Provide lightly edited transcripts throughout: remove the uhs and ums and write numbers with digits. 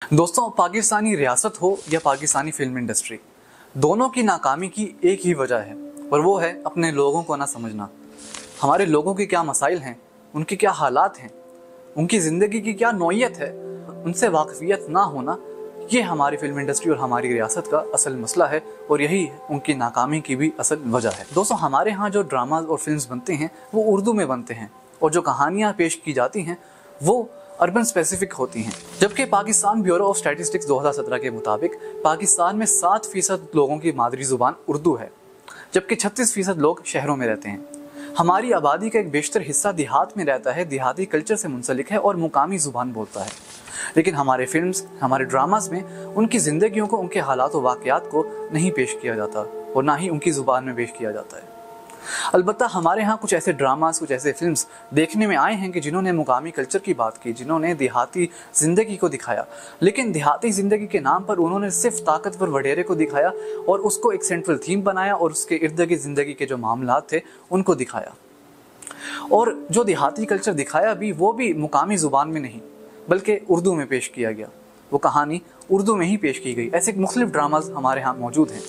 दोस्तों, पाकिस्तानी रियासत हो या पाकिस्तानी फिल्म इंडस्ट्री, दोनों की नाकामी की एक ही वजह है और वो है अपने लोगों को ना समझना। हमारे लोगों के क्या मसाइल हैं, उनके क्या हालात हैं, उनकी ज़िंदगी की क्या नौइयत है, उनसे वाकफियत ना होना, ये हमारी फिल्म इंडस्ट्री और हमारी रियासत का असल मसला है और यही उनकी नाकामी की भी असल वजह है। दोस्तों, हमारे यहाँ जो ड्रामाज और फिल्म्स बनते हैं वो उर्दू में बनते हैं और जो कहानियाँ पेश की जाती हैं वो अर्बन स्पेसिफिक होती हैं। जबकि पाकिस्तान ब्यूरो ऑफ स्टैटिस्टिक्स 2017 के मुताबिक पाकिस्तान में 7% लोगों की मादरी ज़ुबान उर्दू है, जबकि 36% लोग शहरों में रहते हैं। हमारी आबादी का एक बेशतर हिस्सा देहात में रहता है, देहाती कल्चर से मुंसलिक है और मुकामी ज़ुबान बोलता है। लेकिन हमारे फिल्म्स, हमारे ड्रामास में उनकी ज़िंदगियों को, उनके हालात और वाक़यात को नहीं पेश किया जाता और ना ही उनकी ज़ुबान में पेश किया जाता है। अलबत्ता हमारे यहाँ कुछ ऐसे ड्रामास, कुछ ऐसे फिल्म्स देखने में आए हैं कि जिन्होंने मुकामी कल्चर की बात की, जिन्होंने देहाती ज़िंदगी को दिखाया, लेकिन देहाती ज़िंदगी के नाम पर उन्होंने सिर्फ ताकतवर वडेरे को दिखाया और उसको एक सेंट्रल थीम बनाया और उसके इर्द गिर्द ज़िंदगी के जो मामलात थे उनको दिखाया। और जो देहाती कल्चर दिखाया भी, वो भी मुकामी ज़ुबान में नहीं बल्कि उर्दू में पेश किया गया। वो कहानी उर्दू में ही पेश की गई। ऐसे मुख्तलिफ ड्रामाज हमारे यहाँ मौजूद हैं।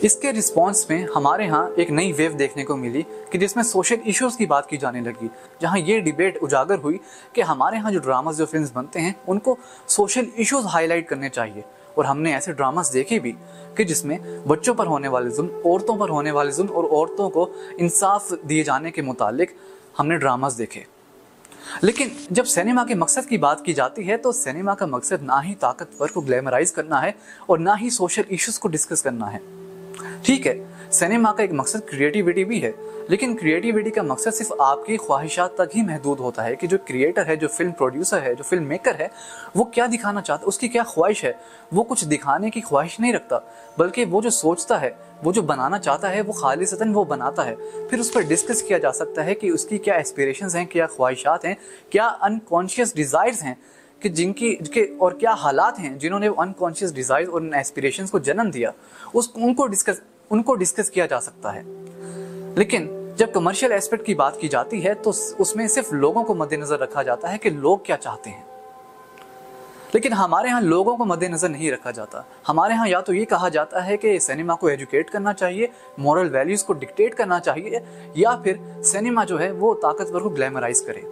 इसके रिस्पॉन्स में हमारे यहाँ एक नई वेव देखने को मिली कि जिसमें सोशल इश्यूज़ की बात की जाने लगी, जहाँ ये डिबेट उजागर हुई कि हमारे यहाँ जो ड्रामाज, जो फिल्म्स बनते हैं, उनको सोशल इश्यूज़ हाईलाइट करने चाहिए। और हमने ऐसे ड्रामास देखे भी कि जिसमें बच्चों पर होने वाले जुल्म, औरतों पर होने वाले जुल्म और औरतों को इंसाफ दिए जाने के मुतालिक हमने ड्रामास देखे। लेकिन जब सिनेमा के मकसद की बात की जाती है तो सिनेमा का मकसद ना ही ताकतवर को ग्लैमराइज करना है और ना ही सोशल इश्यूज को डिस्कस करना है। ठीक है, सिनेमा का एक मकसद क्रिएटिविटी भी है, लेकिन क्रिएटिविटी का मकसद सिर्फ आपकी ख्वाहिशात तक ही महदूद होता है कि जो क्रिएटर है, जो फिल्म प्रोड्यूसर है, जो फिल्म मेकर है, वो क्या दिखाना चाहता है, उसकी क्या ख्वाहिश है। वो कुछ दिखाने की ख्वाहिश नहीं रखता, बल्कि वो जो सोचता है, वो जो बनाना चाहता है, वो खालिसतन वो बनाता है। फिर उस पर डिस्कस किया जा सकता है कि उसकी क्या एस्पिरेशंस हैं, क्या ख्वाहिशात हैं, क्या अनकॉन्शियस डिज़ायर्स हैं कि जिनके और क्या हालात हैं जिन्होंने अनकॉन्शियस डिज़ायर्स और एस्पिरेशंस को जन्म दिया, उनको डिस्कस किया जा सकता है। लेकिन जब कमर्शियल एस्पेक्ट की बात की जाती है तो उसमें सिर्फ लोगों को मद्देनजर रखा जाता है कि लोग क्या चाहते हैं। लेकिन हमारे यहाँ लोगों को मद्देनजर नहीं रखा जाता। हमारे यहाँ या तो ये कहा जाता है कि सिनेमा को एजुकेट करना चाहिए, मॉरल वैल्यूज़ को डिक्टेट करना चाहिए, या फिर सिनेमा जो है वो ताकतवर को ग्लैमराइज करे,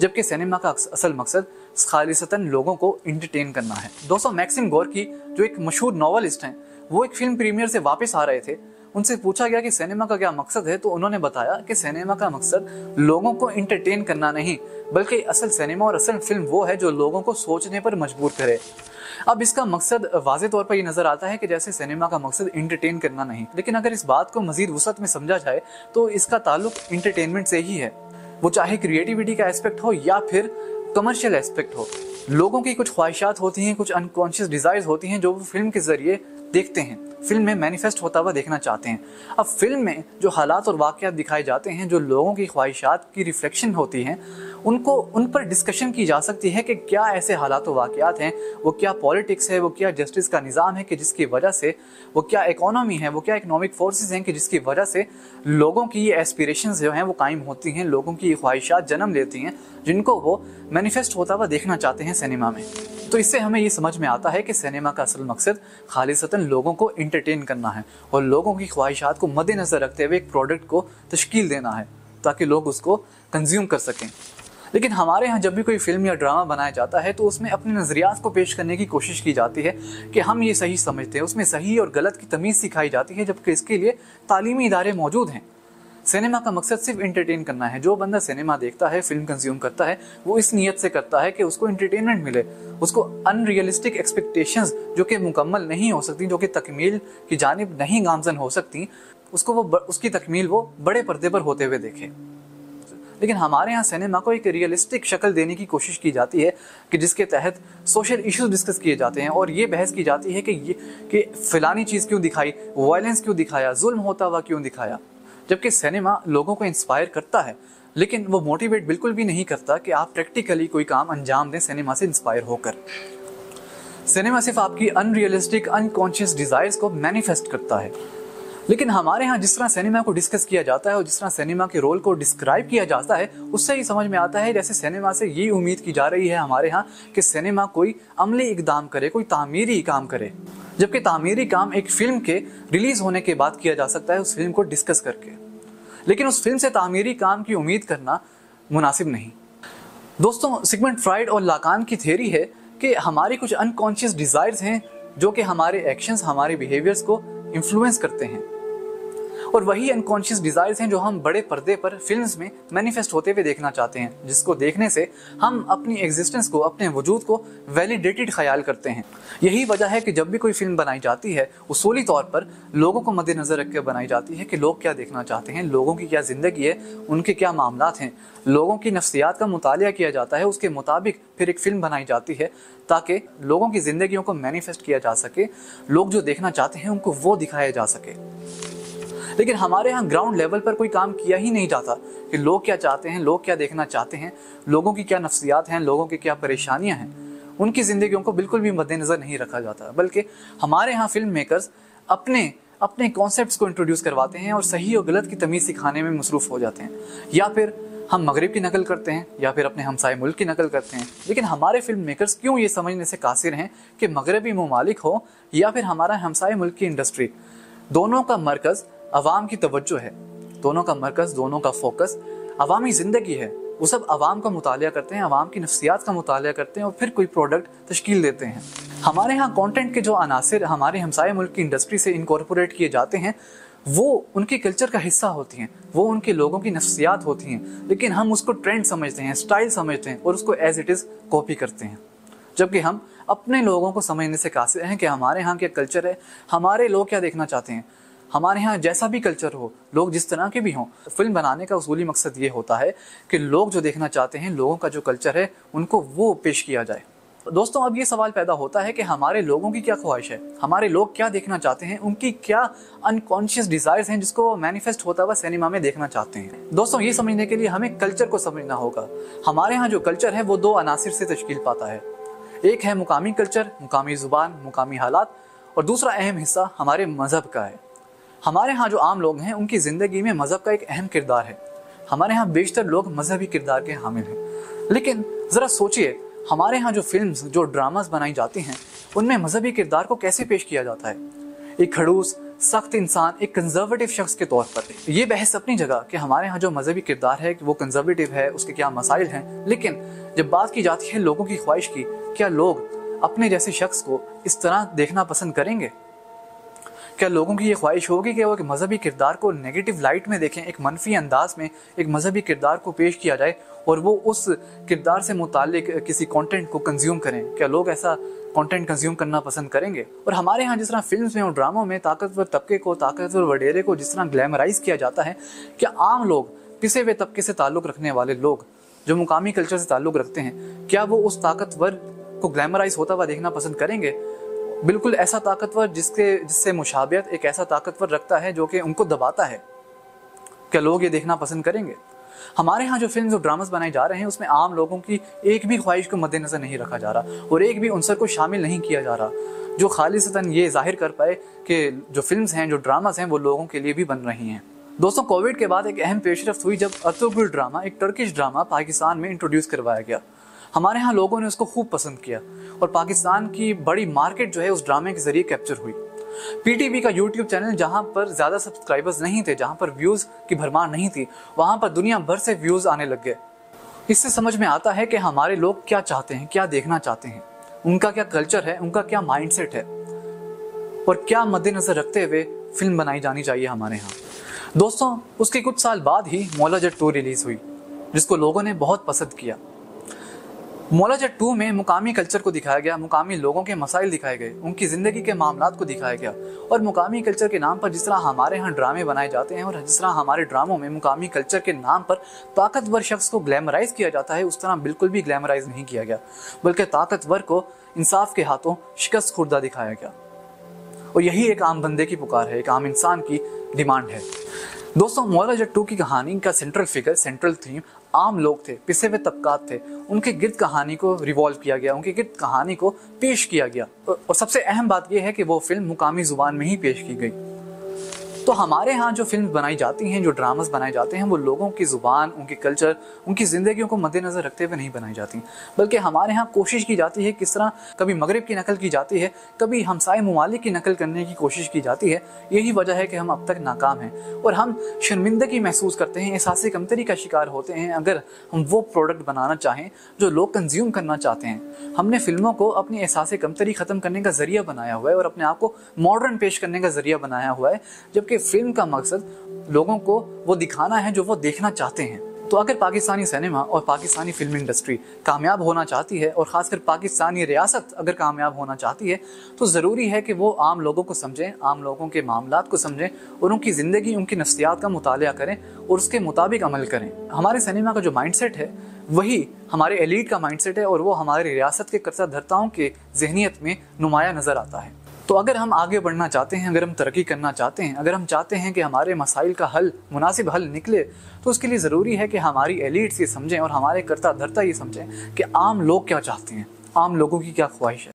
जबकि सिनेमा का असल मकसद खालिसतन लोगों को इंटरटेन करना है। दोस्तों, मैक्सिम गोर्की जो एक मशहूर नॉवलिस्ट हैं, वो एक फिल्म प्रीमियर से वापस आ रहे थे। उनसे पूछा गया कि सिनेमा का क्या मकसद है, तो उन्होंने बताया कि सिनेमा का मकसद लोगों को इंटरटेन करना नहीं, बल्कि असल सिनेमा और असल फिल्म वो है जो लोगों को सोचने पर मजबूर करे। अब इसका मकसद वाज़े तौर पर ये नज़र आता है कि जैसे सिनेमा का मकसद इंटरटेन करना नहीं, लेकिन अगर इस बात को मज़ीद वुसअत में समझा जाए तो इसका ताल्लुक इंटरटेनमेंट से ही है, वो चाहे क्रिएटिविटी का एस्पेक्ट हो या फिर कमर्शियल एस्पेक्ट हो। लोगों की कुछ ख्वाहिशात होती हैं, कुछ अनकॉन्शियस डिज़ायर्स होती हैं जो वो फिल्म के ज़रिए देखते हैं, फिल्म में मैनिफेस्ट होता हुआ देखना चाहते हैं। अब फिल्म में जो हालात और वाक़यात दिखाए जाते हैं, जो लोगों की ख्वाहिशात की रिफ्लेक्शन होती हैं, उन पर डिस्कशन की जा सकती है कि क्या ऐसे हालात और वाक़यात हैं, वो क्या पॉलिटिक्स है, वो क्या जस्टिस का निज़ाम है कि जिसकी वजह से, वो क्या इकोनॉमी है, वो क्या इकोनॉमिक फोर्सेस हैं कि जिसकी वजह से लोगों की ये एस्पिरेशंस जो हैं वो कायम होती हैं, लोगों की ये ख्वाहिशात जन्म लेती हैं, जिनको वो मैनिफेस्ट होता हुआ देखना चाहते हैं सिनेमा में। तो इससे हमें ये समझ में आता है कि सिनेमा का असल मकसद खालिसतन लोगों को इंटरटेन करना है और लोगों की ख्वाहिशात को मद्देनज़र रखते हुए एक प्रोडक्ट को तश्कील देना है ताकि लोग उसको कंज्यूम कर सकें। लेकिन हमारे यहाँ जब भी कोई फिल्म या ड्रामा बनाया जाता है तो उसमें अपने नज़रियात को पेश करने की कोशिश की जाती है कि हम ये सही समझते हैं, उसमें सही और गलत की तमीज़ सिखाई जाती है, जबकि इसके लिए तालीमी इदारे मौजूद हैं। सिनेमा का मकसद सिर्फ इंटरटेन करना है। जो बंदा सिनेमा देखता है, फिल्म कंज्यूम करता है, वो इस नीयत से करता है कि उसको इंटरटेनमेंट मिले, उसको अनरियलिस्टिक एक्सपेक्टेशंस जो कि मुकम्मल नहीं हो सकती, जो कि तकमील की जानिब नहीं गामजन हो सकती, उसकी तकमील वो बड़े पर्दे पर होते हुए देखे। लेकिन हमारे यहाँ सिनेमा को एक रियलिस्टिक शक्ल देने की कोशिश की जाती है कि जिसके तहत सोशल इश्यूज डिस्कस किए जाते हैं और ये बहस की जाती है कि फ़लानी चीज़ क्यों दिखाई, वायलेंस क्यों दिखाया, जुल्म होता हुआ क्यों दिखाया। जबकि सिनेमा लोगों को इंस्पायर करता है, लेकिन वो मोटिवेट बिल्कुल भी नहीं करता कि आप प्रैक्टिकली कोई काम अंजाम दें सिनेमा से इंस्पायर होकर। सिनेमा सिर्फ आपकी अनरियलिस्टिक, अनकॉन्शियस डिज़ायर्स को मैनिफेस्ट करता है। लेकिन हमारे यहाँ जिस तरह सिनेमा को डिस्कस किया जाता है और जिस तरह सिनेमा के रोल को डिस्क्राइब किया जाता है, उससे ही समझ में आता है जैसे सिनेमा से ये उम्मीद की जा रही है हमारे यहाँ कि सिनेमा कोई अमली इकदाम करे, कोई तामीरी काम करे, जबकि तामीरी काम एक फिल्म के रिलीज होने के बाद किया जा सकता है, उस फिल्म को डिस्कस करके। लेकिन उस फिल्म से तामीरी काम की उम्मीद करना मुनासिब नहीं। दोस्तों, सिगमंड फ्राइड और लाकान की थ्योरी है कि हमारे कुछ अनकॉन्शियस डिजायर्स हैं जो कि हमारे एक्शंस, हमारे बिहेवियर्स को इन्फ्लुएंस करते हैं, और वही अनकॉन्शियस डिजायर्स हैं जो हम बड़े पर्दे पर फिल्म्स में मैनिफेस्ट होते हुए देखना चाहते हैं, जिसको देखने से हम अपनी एग्जिस्टेंस को, अपने वजूद को वैलिडेटेड ख्याल करते हैं। यही वजह है कि जब भी कोई फिल्म बनाई जाती है, उसूली तौर पर लोगों को मद्देनजर रख कर बनाई जाती है कि लोग क्या देखना चाहते हैं, लोगों की क्या जिंदगी है, उनके क्या मामलात हैं, लोगों की नफ्सियात का मुतालिया किया जाता है, उसके मुताबिक फिर एक फिल्म बनाई जाती है ताकि लोगों की जिंदगियों को मैनिफेस्ट किया जा सके, लोग जो देखना चाहते हैं उनको वो दिखाया जा सके। लेकिन हमारे यहाँ ग्राउंड लेवल पर कोई काम किया ही नहीं जाता कि लोग क्या चाहते हैं, लोग क्या देखना चाहते हैं, लोगों की क्या नफ्सियात हैं, लोगों की क्या परेशानियां हैं, उनकी जिंदगियों को बिल्कुल भी मद्देनजर नहीं रखा जाता। बल्कि हमारे यहाँ फिल्म मेकर्स अपने कॉन्सेप्ट्स को इंट्रोड्यूस करवाते हैं और सही और गलत की तमीज़ सिखाने में मसरूफ हो जाते हैं। या फिर हम मगरिब की नकल करते हैं या फिर अपने हमसाए मुल्क की नकल करते हैं। लेकिन हमारे फिल्म मेकर्स क्यों ये समझने से कासिर हैं कि मगरबी ममालिक हो या फिर हमारा हमसाए मुल्क की इंडस्ट्री, दोनों का मरकज़ अवाम की तवज्जो है, दोनों का मरकज़, दोनों का फोकस अवामी ज़िंदगी है। वो सब अवाम का मुतालिया करते हैं, अवाम की नफ्सियात का मुतालिया करते हैं और फिर कोई प्रोडक्ट तश्कील देते हैं। हमारे यहाँ कंटेंट के जो अनासिर हमारे हमसाए मुल्क की इंडस्ट्री से इनकॉर्पोरेट किए जाते हैं, वो उनके कल्चर का हिस्सा होती हैं, वो उनके लोगों की नफ्सियात होती हैं, लेकिन हम उसको ट्रेंड समझते हैं, स्टाइल समझते हैं और उसको एज इट इज़ कॉपी करते हैं। जबकि हम अपने लोगों को समझने से कासिर हैं कि हमारे यहाँ क्या कल्चर है, हमारे लोग क्या देखना चाहते हैं। हमारे यहाँ जैसा भी कल्चर हो, लोग जिस तरह के भी हों, फिल्म बनाने का उसूली मकसद ये होता है कि लोग जो देखना चाहते हैं, लोगों का जो कल्चर है, उनको वो पेश किया जाए। दोस्तों, अब ये सवाल पैदा होता है कि हमारे लोगों की क्या ख्वाहिश है, हमारे लोग क्या देखना चाहते हैं, उनकी क्या अनकॉन्शियस डिजायर्स हैं जिसको मैनिफेस्ट होता हुआ सिनेमा में देखना चाहते हैं। दोस्तों, ये समझने के लिए हमें कल्चर को समझना होगा। हमारे यहाँ जो कल्चर है वो दो अनासिर से तश्कील पाता है। एक है मुकामी कल्चर, मुकामी ज़ुबान, मुकामी हालात, और दूसरा अहम हिस्सा हमारे मज़हब का है। हमारे यहाँ जो आम लोग हैं उनकी ज़िंदगी में मज़हब का एक अहम किरदार है। हमारे यहाँ बेशतर लोग मजहबी किरदार के हामिल हैं। लेकिन ज़रा सोचिए, हमारे यहाँ जो फिल्म्स, जो ड्रामास बनाई जाती हैं, उनमें मजहबी किरदार को कैसे पेश किया जाता है? एक खड़ूस, सख्त इंसान, एक कंजर्वेटिव शख्स के तौर पर। ये बहस अपनी जगह कि हमारे यहाँ जो मजहबी किरदार है वो कंजर्वेटिव है, उसके क्या मसाइल हैं। लेकिन जब बात की जाती है लोगों की ख्वाहिश की, क्या लोग अपने जैसे शख्स को इस तरह देखना पसंद करेंगे? क्या लोगों की ये ख्वाहिश होगी कि वो एक मजहबी किरदार को नेगेटिव लाइट में देखें, एक मनफी अंदाज में एक मजहबी किरदार को पेश किया जाए और वो उस किरदार से मुतालिक किसी कंटेंट को कंज्यूम करें? क्या लोग ऐसा कंटेंट कंज्यूम करना पसंद करेंगे? और हमारे यहाँ जिस तरह फिल्म्स में और ड्रामों में ताकतवर तबके को, ताकतवर वडेरे को जिस तरह ग्लैमराइज किया जाता है, क्या आम लोग, पिसे हुए तबके से ताल्लुक़ रखने वाले लोग जो मुकामी कल्चर से ताल्लुक़ रखते हैं, क्या वो उस ताकतवर को ग्लैमराइज होता हुआ देखना पसंद करेंगे? बिल्कुल ऐसा ताकतवर जिससे मुशाबियत एक ऐसा ताकतवर रखता है जो कि उनको दबाता है। क्या लोग ये देखना पसंद करेंगे? हमारे यहाँ जो फिल्म और ड्रामास बनाए जा रहे हैं उसमें आम लोगों की एक भी ख्वाहिश को मद्देनजर नहीं रखा जा रहा और एक भी उनसर को शामिल नहीं किया जा रहा जो खालिसतन ये जाहिर कर पाए कि जो फिल्म्स हैं, जो ड्रामास हैं, वो लोगों के लिए भी बन रही हैं। दोस्तों, कोविड के बाद एक अहम पेशरफ्त हुई जब अर्तुगरुल ड्रामा, एक टर्किश ड्रामा पाकिस्तान में इंट्रोड्यूस करवाया गया। हमारे यहाँ लोगों ने उसको खूब पसंद किया और पाकिस्तान की बड़ी मार्केट जो है उस ड्रामे के जरिए कैप्चर हुई। पीटीवी का यूट्यूब चैनल, जहाँ पर ज़्यादा सब्सक्राइबर्स नहीं थे, जहाँ पर व्यूज़ की भरमार नहीं थी, वहाँ पर दुनिया भर से व्यूज़ आने लग गए। इससे समझ में आता है कि हमारे लोग क्या चाहते हैं, क्या देखना चाहते हैं, उनका क्या कल्चर है, उनका क्या माइंडसेट है और क्या मद्देनजर रखते हुए फिल्म बनाई जानी चाहिए हमारे यहाँ। दोस्तों, उसके कुछ साल बाद ही मौला जट 2 रिलीज़ हुई, जिसको लोगों ने बहुत पसंद किया। मौला जट 2 में मुकामी कल्चर को दिखाया गया, मुकामी लोगों के मसाइल दिखाए गए, उनकी ज़िंदगी के मामलात को दिखाया गया और मुकामी कल्चर के नाम पर जिस तरह हमारे यहाँ ड्रामे बनाए जाते हैं और जिस तरह हमारे ड्रामों में मुकामी कल्चर के नाम पर ताकतवर शख्स को ग्लैमराइज किया जाता है, उस तरह बिल्कुल भी ग्लैमराइज नहीं किया गया, बल्कि ताकतवर को इंसाफ के हाथों शिकस्त खुर्दा दिखाया गया। और यही एक आम बंदे की पुकार है, एक आम इंसान की डिमांड है। दोस्तों, मौला जट 2 की कहानी का सेंट्रल फिगर, सेंट्रल थीम आम लोग थे, पिसे हुए तबकात थे, उनके गिर्द कहानी को रिवॉल्व किया गया, उनके गिर्द कहानी को पेश किया गया। और सबसे अहम बात यह है कि वो फिल्म मुकामी ज़ुबान में ही पेश की गई। तो हमारे यहाँ जो फिल्म बनाई जाती हैं, जो ड्रामास बनाए जाते हैं, वो लोगों की ज़ुबान, उनके कल्चर, उनकी ज़िंदगियों को मद्देनज़र रखते हुए नहीं बनाई जाती, बल्कि हमारे यहाँ कोशिश की जाती है किस तरह कभी मगरिब की नकल की जाती है, कभी हमसाए ममालिक की नकल करने की कोशिश की जाती है। यही वजह है कि हम अब तक नाकाम हैं और हम शर्मिंदगी महसूस करते हैं, एहसास कमतरी का शिकार होते हैं अगर हम वो प्रोडक्ट बनाना चाहें जो लोग कंज्यूम करना चाहते हैं। हमने फिल्मों को अपनी एहसास कमतरी ख़त्म करने का ज़रिया बनाया हुआ है और अपने आप को मॉडर्न पेश करने का ज़रिया बनाया हुआ है, जबकि फिल्म का मकसद लोगों को वो दिखाना है जो वो देखना चाहते हैं। तो अगर पाकिस्तानी सिनेमा और पाकिस्तानी फिल्म इंडस्ट्री कामयाब होना चाहती है और ख़ासकर पाकिस्तानी रियासत अगर कामयाब होना चाहती है, तो ज़रूरी है कि वो आम लोगों को समझें, आम लोगों के मामलात को समझें और उनकी ज़िंदगी, उनकी नफ्सियात का मुतालिया करें और उसके मुताबिक अमल करें। हमारे सिनेमा का जो माइंडसेट है वही हमारे एलीट का माइंडसेट है और वो हमारी रियासत के कर्ता धर्ताओं के जहनीत में नुमाया नज़र आता है। तो अगर हम आगे बढ़ना चाहते हैं, अगर हम तरक्की करना चाहते हैं, अगर हम चाहते हैं कि हमारे मसाइल का हल, मुनासिब हल निकले, तो उसके लिए ज़रूरी है कि हमारी एलीट्स ये समझें और हमारे कर्ता धर्ता ये समझें कि आम लोग क्या चाहते हैं, आम लोगों की क्या ख्वाहिश है।